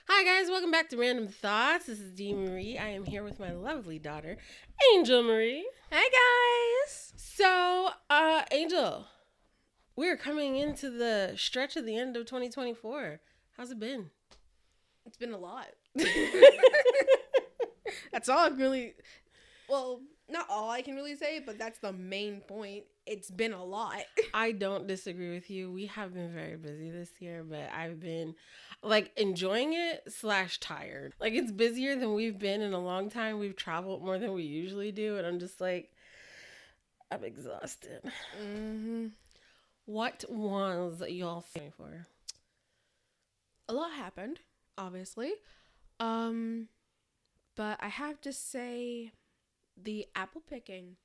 Hi guys, welcome back to Random Thoughts. This is Dee Marie. I am here with my lovely daughter, Angel Marie. Hey guys! So, Angel, we're coming into the stretch of the end of 2024. How's it been? It's been a lot. That's all I'm really. Well, not all I can really say, but that's the main point. It's been a lot. I don't disagree with you. We have been very busy this year, but I've been like enjoying it / tired. Like it's busier than we've been in a long time. We've traveled more than we usually do, and I'm just like, I'm exhausted. Mm-hmm. What was y'all feeling for? A lot happened, obviously. But I have to say, the apple picking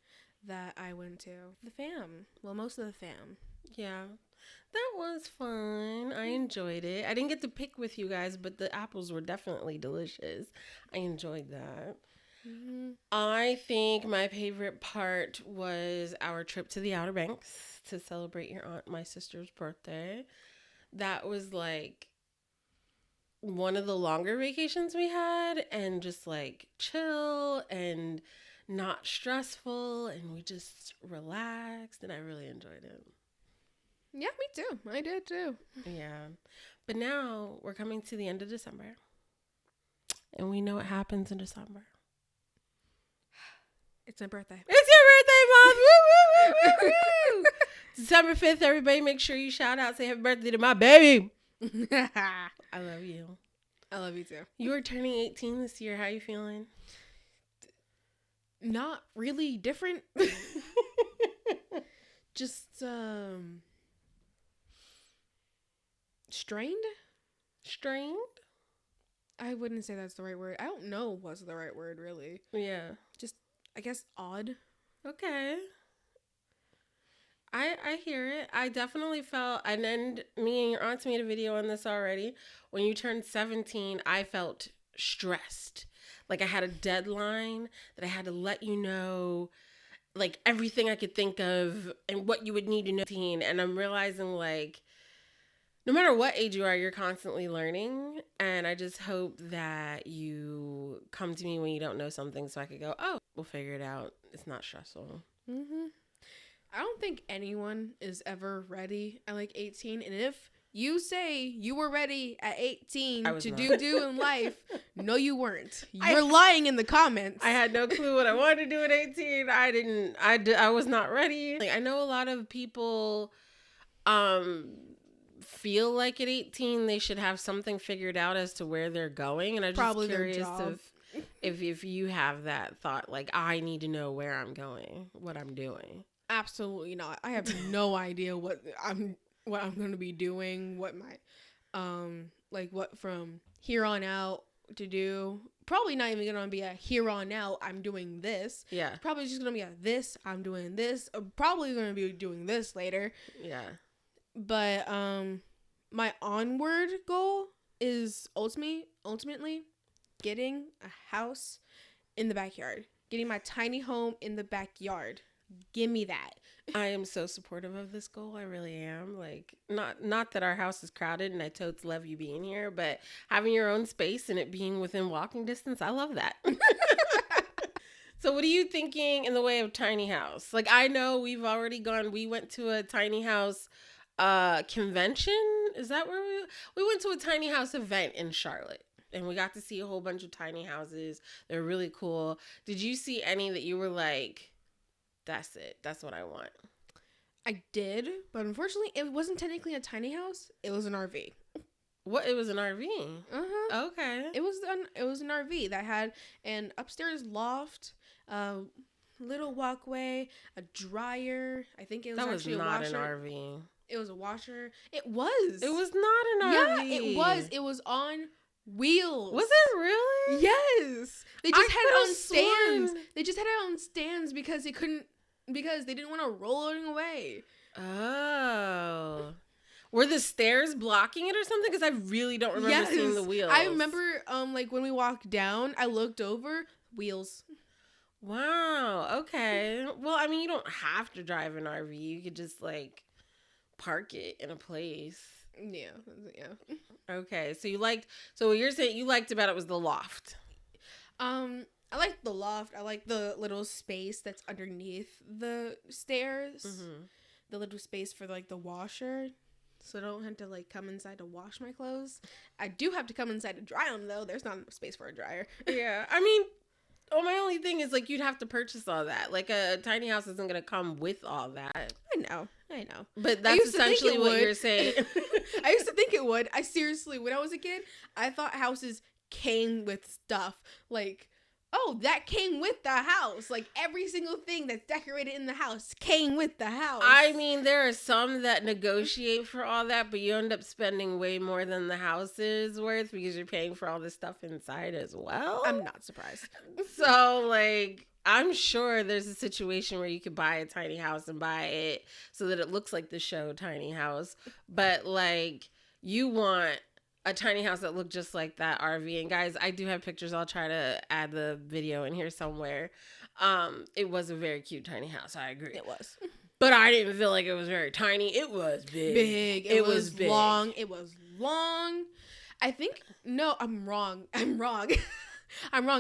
that I went to, the fam. Well, most of the fam. Yeah, that was fun. I enjoyed it. I didn't get to pick with you guys, but the apples were definitely delicious. I enjoyed that. Mm-hmm. I think my favorite part was our trip to the Outer Banks to celebrate your aunt, my sister's birthday. That was like one of the longer vacations we had, and just like chill and not stressful, and we just relaxed, and I really enjoyed it. Yeah, me too. I did too. Yeah. But now we're coming to the end of December. And we know what happens in December. It's my birthday. It's your birthday month. Woo, woo, woo, woo, woo. December 5th, everybody make sure you shout out, say happy birthday to my baby. I love you. I love you too. You are turning 18 this year. How you feeling? Not really different. Just strained. Strained? I wouldn't say that's the right word. I don't know what's the right word, really. Yeah. Just, I guess, odd. Okay. I hear it. I definitely felt, and then me and your aunt made a video on this already. When you turned 17, I felt stressed. Like I had a deadline that I had to let you know, like everything I could think of and what you would need to know. And I'm realizing like, no matter what age you are, you're constantly learning. And I just hope that you come to me when you don't know something so I could go, oh, we'll figure it out. It's not stressful. Mm-hmm. I don't think anyone is ever ready at like 18. And if you say you were ready at 18 to do in life, no, you weren't. You're lying in the comments. I had no clue what I wanted to do at 18. I was not ready. Like I know a lot of people feel like at 18 they should have something figured out as to where they're going, and I'm just Probably curious if you have that thought, like I need to know where I'm going, what I'm doing. Absolutely not. I have no idea what I'm going to be doing, what my like what from here on out to do. Probably not even going to be a here on out I'm doing this. Yeah. Probably just going to be a this I'm doing this. Probably going to be doing this later. Yeah. But my onward goal is ultimately getting a house in the backyard. Getting my tiny home in the backyard. Give me that. I am so supportive of this goal. I really am. Like not that our house is crowded and I totes love you being here, but having your own space and it being within walking distance, I love that. So what are you thinking in the way of tiny house? Like I know we went to a tiny house convention. Is that where we went to a tiny house event in Charlotte? And we got to see a whole bunch of tiny houses. They're really cool. Did you see any that you were like, that's it. That's what I want? I did, but unfortunately, it wasn't technically a tiny house. It was an RV. What? It was an RV? Uh-huh. Okay. It was an RV that had an upstairs loft, little walkway, a dryer. I think it was actually a washer. That was not an RV. It was a washer. It was. It was not an RV. Yeah, it was. It was on wheels. Was it really? Yes. They just had it on stands. They just had it on stands because they didn't want to roll it away. Oh. Were the stairs blocking it or something? Because I really don't remember seeing the wheels. I remember like when we walked down, I looked over, wheels. Wow. Okay. Well, I mean, you don't have to drive an RV. You could just like park it in a place. Yeah. Okay, so what you're saying you liked about it was the loft. I like the loft. I like the little space that's underneath the stairs. Mm-hmm. The little space for like the washer. So I don't have to like come inside to wash my clothes. I do have to come inside to dry them though. There's not enough space for a dryer. Yeah, I mean, my only thing is like you'd have to purchase all that. Like a tiny house isn't gonna come with all that. I know. But that's essentially what you're saying. I used to think it would. I seriously, when I was a kid, I thought houses came with stuff. Like, oh, that came with the house. Like, every single thing that's decorated in the house came with the house. I mean, there are some that negotiate for all that, but you end up spending way more than the house is worth because you're paying for all this stuff inside as well. I'm not surprised. So, like, I'm sure there's a situation where you could buy a tiny house and buy it so that it looks like the show Tiny House. But, like, you want a tiny house that looked just like that RV. And guys, I do have pictures. I'll try to add the video in here somewhere. It was a very cute tiny house. I agree. It was. But I didn't feel like it was very tiny. It was big. It was big. long. It was long. I think, no, I'm wrong. I'm wrong.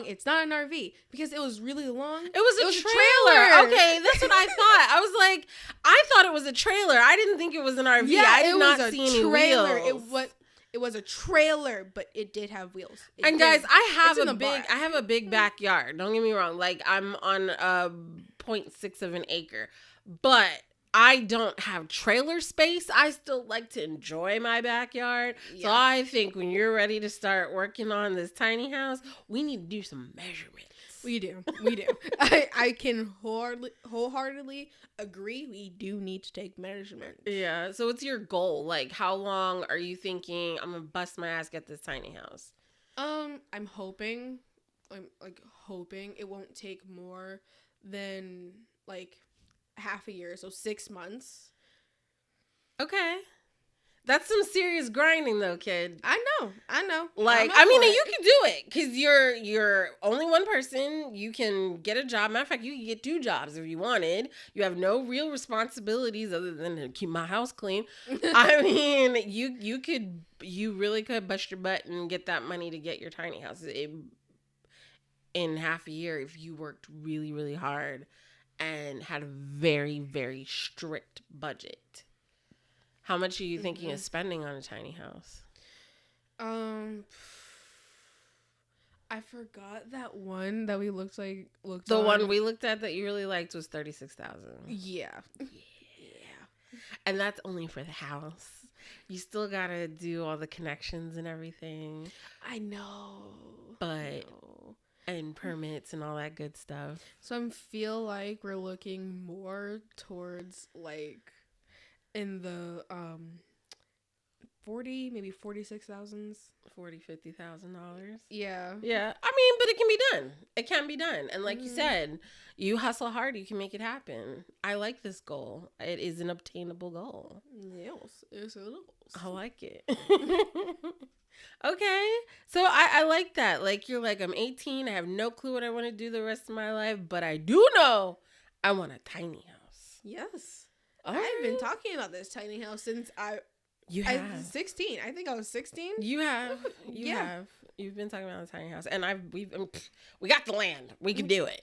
It's not an RV because it was really long. It was a trailer. Okay, that's what I thought. I was like, I thought it was a trailer. I didn't think it was an RV. Yeah, I did not see any wheels. It was a trailer, but it did have wheels. And guys, I have a big backyard. Don't get me wrong. Like, I'm on 0.6 of an acre, but I don't have trailer space. I still like to enjoy my backyard. Yeah. So I think when you're ready to start working on this tiny house, we need to do some measurements. We do. I can wholeheartedly agree. We do need to take measurements. Yeah. So what's your goal? Like, how long are you thinking I'm gonna bust my ass get this tiny house? I'm hoping it won't take more than like half a year, so 6 months. Okay. That's some serious grinding though, kid. I know. Like, I mean, you can do it because you're only one person. You can get a job. Matter of fact, you can get 2 jobs if you wanted. You have no real responsibilities other than to keep my house clean. I mean, you really could bust your butt and get that money to get your tiny house in half a year if you worked really, really hard and had a very, very strict budget. How much are you thinking of spending on a tiny house? I forgot that one that we looked The one we looked at that you really liked was $36,000. Yeah. And that's only for the house. You still gotta do all the connections and everything. I know. And permits and all that good stuff. So I feel like we're looking more towards like in the 40, maybe 46,000s. $50,000. Yeah. Yeah. I mean, but it can be done. It can be done. And like you said, you hustle hard, you can make it happen. I like this goal. It is an obtainable goal. Yes, it's a goal. I like it. Okay. So I like that. Like, you're like, I'm 18. I have no clue what I want to do the rest of my life, but I do know I want a tiny house. Yes. I've been talking about this tiny house since I was 16. I think I was 16. You have. You have. You've been talking about the tiny house, and we got the land. We can do it.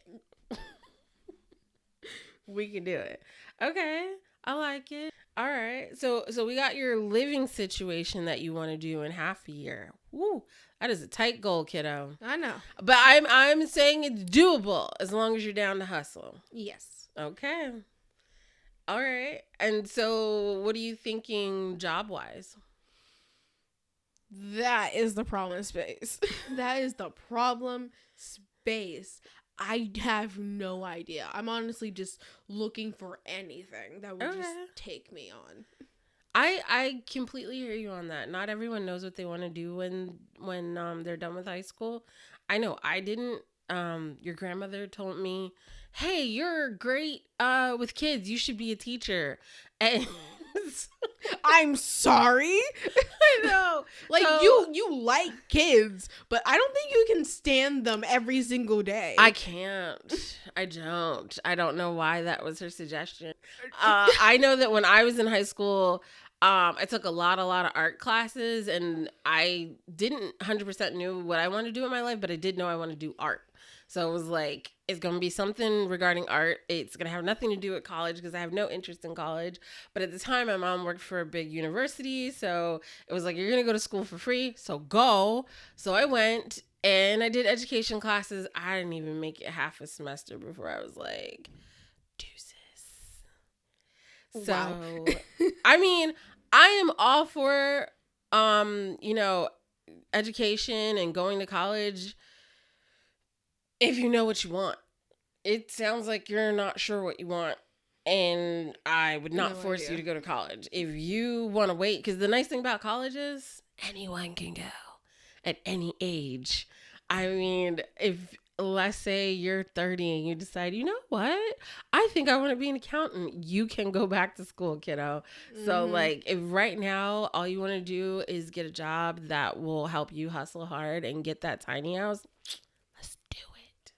We can do it. Okay, I like it. All right. So we got your living situation that you want to do in half a year. Woo, that is a tight goal, kiddo. I know, but I'm saying it's doable as long as you're down to hustle. Yes. Okay. All right. And so what are you thinking job-wise? That is the problem space. That is the problem space. I have no idea. I'm honestly just looking for anything that would just take me on. I completely hear you on that. Not everyone knows what they want to do when they're done with high school. I know I didn't. Your grandmother told me, hey, you're great with kids. You should be a teacher. And I'm sorry. I know. Like, so, you like kids, but I don't think you can stand them every single day. I can't. I don't know why that was her suggestion. I know that when I was in high school, I took a lot of art classes, and I didn't 100% knew what I wanted to do in my life, but I did know I want to do art. So it was like, it's going to be something regarding art. It's going to have nothing to do with college because I have no interest in college. But at the time, my mom worked for a big university. So it was like, you're going to go to school for free. So go. So I went and I did education classes. I didn't even make it half a semester before I was like, deuces. So, Wow. I mean, I am all for, education and going to college if you know what you want. It sounds like you're not sure what you want, and I would not force you to go to college. If you want to wait, because the nice thing about college is anyone can go at any age. I mean, if let's say you're 30 and you decide, you know what? I think I want to be an accountant. You can go back to school, kiddo. So like if right now all you want to do is get a job that will help you hustle hard and get that tiny house, let's do it.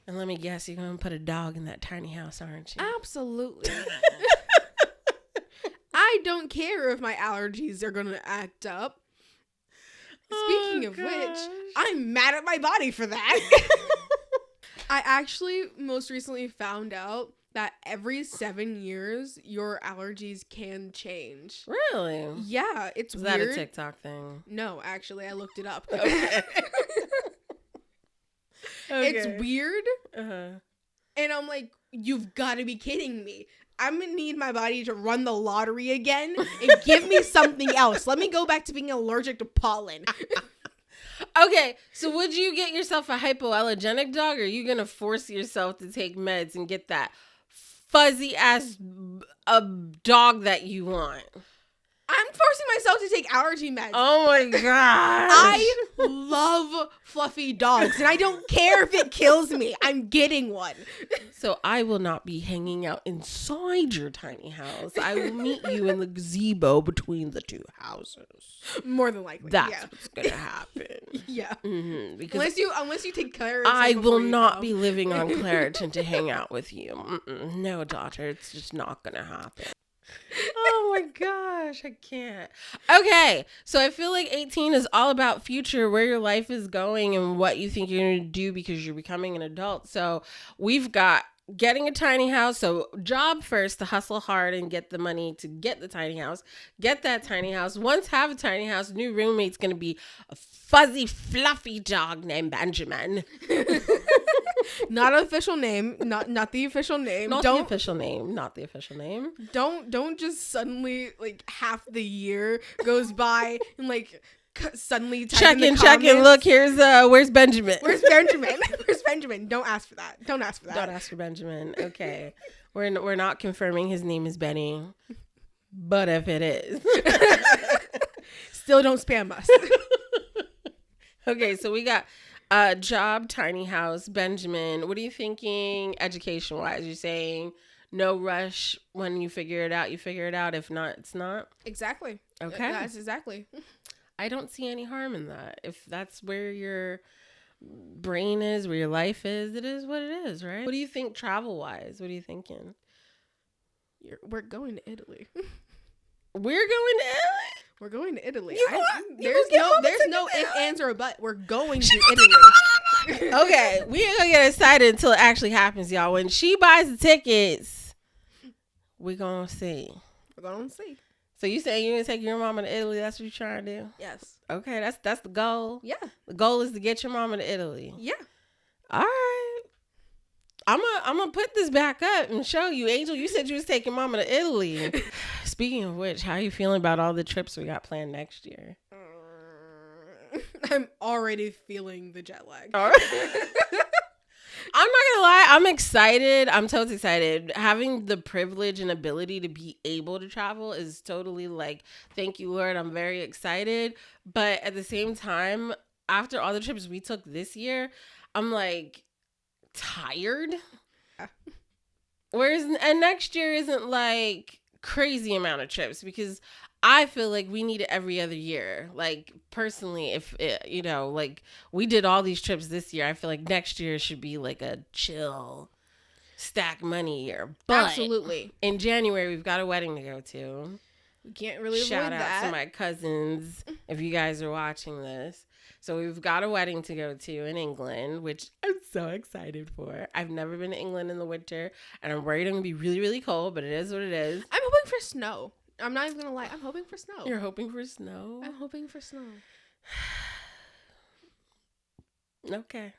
And let me guess, you're going to put a dog in that tiny house, aren't you? Absolutely. I don't care if my allergies are going to act up. Speaking of which, I'm mad at my body for that. I actually most recently found out that every 7 years, your allergies can change. Really? Yeah, it's Is weird. that a TikTok thing? No, actually, I looked it up. Okay. It's weird. Uh-huh. And I'm like, you've got to be kidding me. I'm going to need my body to run the lottery again and give me something else. Let me go back to being allergic to pollen. Okay, so would you get yourself a hypoallergenic dog, or are you going to force yourself to take meds and get that fuzzy-ass dog that you want? I'm forcing myself to take allergy meds. Oh my god! I love fluffy dogs, and I don't care if it kills me. I'm getting one. So I will not be hanging out inside your tiny house. I will meet you in the gazebo between the two houses. More than likely. That's yeah. what's gonna happen. Yeah. Mm-hmm, because Unless you take Claritin. I will before you not go. be living on Claritin to hang out with you. No, daughter, it's just not gonna happen. Oh my gosh, I can't. Okay, so I feel like 18 is all about future, where your life is going and what you think you're going to do because you're becoming an adult. So we've got getting a tiny house. So job first to hustle hard and get the money to get the tiny house. Get that tiny house. Once have a tiny house, new roommate's going to be a fuzzy, fluffy dog named Benjamin. Not an official name. Not the official name. Not the official name. Not the official name. Don't just suddenly like half the year goes by and like suddenly type check in. Look, here's where's Benjamin? Where's Benjamin? Where's Benjamin? Don't ask for that. Don't ask for that. Don't ask for Benjamin. Okay, we're not confirming his name is Benny, but if it is, still don't spam us. Okay, so we got job, tiny house, Benjamin. What are you thinking education wise? You're saying no rush. When you figure it out, you figure it out. If not, it's not. Exactly. Okay. That's exactly. I don't see any harm in that. If that's where your brain is, where your life is, it is what it is, right? What do you think travel wise? What are you thinking? We're going to Italy. We're going to Italy? We're going to Italy. There's no if, ands, or but. We're going to Italy. Okay, we ain't gonna get excited until it actually happens, y'all. When she buys the tickets, we're gonna see. We're gonna see. So you saying you're gonna take your mama to Italy? That's what you're trying to do? Yes. Okay, that's the goal. Yeah. The goal is to get your mama to Italy. Yeah. All right. I'm gonna put this back up and show you, Angel. You said you was taking mama to Italy. Speaking of which, how are you feeling about all the trips we got planned next year? I'm already feeling the jet lag. All right. I'm not gonna lie, I'm excited. I'm totally excited. Having the privilege and ability to be able to travel is totally like, thank you, Lord. I'm very excited. But at the same time, after all the trips we took this year, I'm like tired. Whereas and next year isn't like crazy amount of trips because I feel like we need it every other year. Like personally, if it, like we did all these trips this year, I feel like next year should be like a chill, stack money year. But absolutely, in January we've got a wedding to go to. We can't really Shout avoid out that. to my cousins if you guys are watching this. So we've got a wedding to go to in England, which I'm so excited for. I've never been to England in the winter, and I'm worried I'm going to be really, really cold, but it is what it is. I'm hoping for snow. I'm not even going to lie. I'm hoping for snow. You're hoping for snow? I'm hoping for snow. Okay.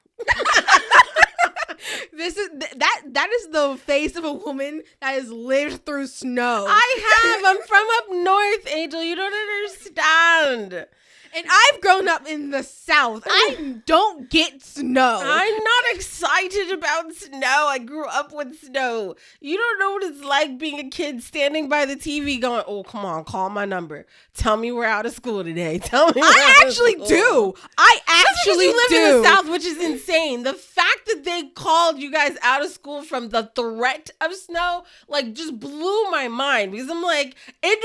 This is that is the face of a woman that has lived through snow. I have. I'm from up north, Angel. You don't understand. And I've grown up in the South. I don't get snow. I'm not excited about snow. I grew up with snow. You don't know what it's like being a kid standing by the TV going, oh, come on, call my number. Tell me we're out of school today. Tell me I actually do. I actually you live do. in the South, which is insane. The fact that they called you guys out of school from the threat of snow, like, just blew my mind. Because I'm like, in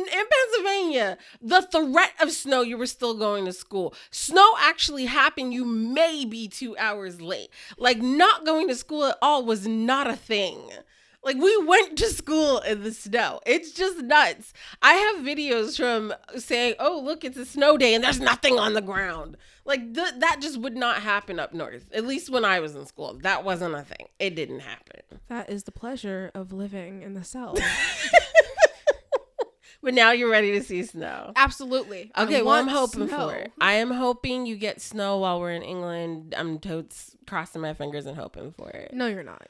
Pennsylvania, the threat of snow, you were still going to school. Snow actually happened. You may be 2 hours late. Like, not going to school at all was not a thing. Like, we went to school in the snow. It's just nuts. I have videos from saying, oh, look, it's a snow day and there's nothing on the ground. Like, that just would not happen up north. At least when I was in school. That wasn't a thing. It didn't happen. That is the pleasure of living in the South. But now you're ready to see snow. Absolutely. Okay, I well, I'm want hoping snow. for it. I am hoping you get snow while we're in England. I'm totes crossing my fingers and hoping for it. No, you're not.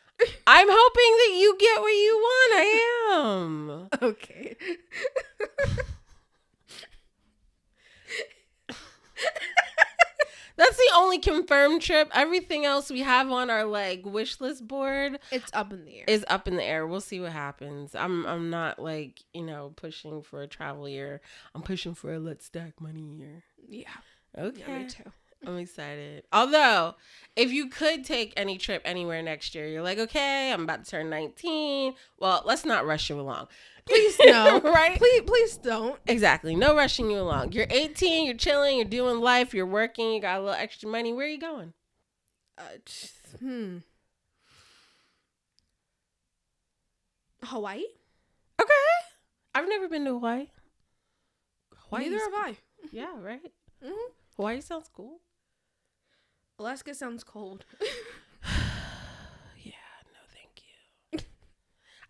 I'm hoping that you get what you want. I am. Okay. That's the only confirmed trip. Everything else we have on our like wish list board It's up in the air. is up in the air. We'll see what happens. I'm not like, pushing for a travel year. I'm pushing for a let's stack money year. Yeah. Okay. Yeah, me too. I'm excited. Although, if you could take any trip anywhere next year, you're like, okay, I'm about to turn 19. Well, let's not rush you along. Please no. Right? Please don't. Exactly. No rushing you along. You're 18, you're chilling, you're doing life, you're working, you got a little extra money. Where are you going? Hawaii? Okay. I've never been to Hawaii. Neither have I. Yeah, right? Mm-hmm. Hawaii sounds cool. Alaska sounds cold. Yeah, no thank you.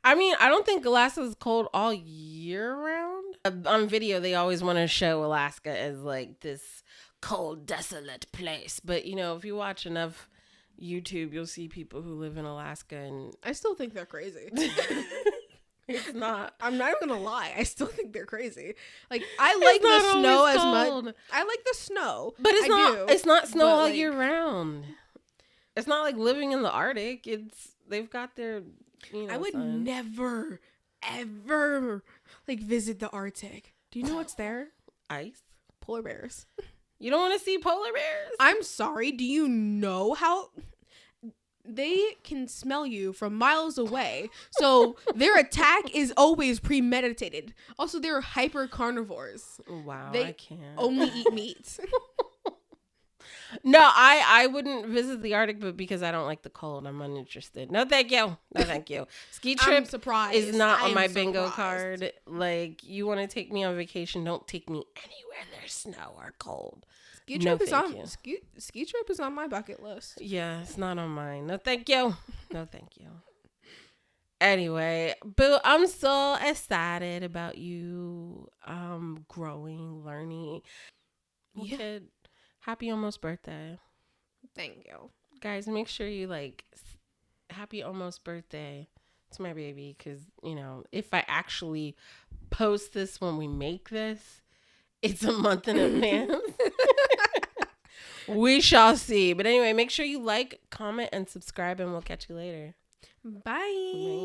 I mean, I don't think Alaska's cold all year round. On video, they always want to show Alaska as like this cold, desolate place. But, if you watch enough YouTube, you'll see people who live in Alaska and I still think they're crazy. it's not. I'm not even gonna lie. I still think they're crazy. Like, I like the snow as much. I like the snow. But it's not snow all like, year round. It's not like living in the Arctic. They've got their, I would sun. never, ever like visit the Arctic. Do you know what's there? Ice. Polar bears. You don't want to see polar bears? I'm sorry. Do you know how they can smell you from miles away? So their attack is always premeditated. Also, they're hyper carnivores. Wow, They I can't. Only eat meat. No, I wouldn't visit the Arctic, but because I don't like the cold, I'm uninterested. No, thank you. No, thank you. Ski I'm trip surprised. is not on I'm my bingo surprised. card. Like, you want to take me on vacation, don't take me anywhere there's snow or cold. Ski No, trip is thank on you. ski trip is on my bucket list. Yeah, it's not on mine. No, thank you. No, thank you. Anyway, Boo, I'm so excited about you growing, learning. Yeah. Kid, happy almost birthday. Thank you. Guys, make sure you happy almost birthday to my baby, because if I actually post this when we make this, it's a month in advance. We shall see. But anyway, make sure you like, comment, and subscribe, and we'll catch you later. Bye.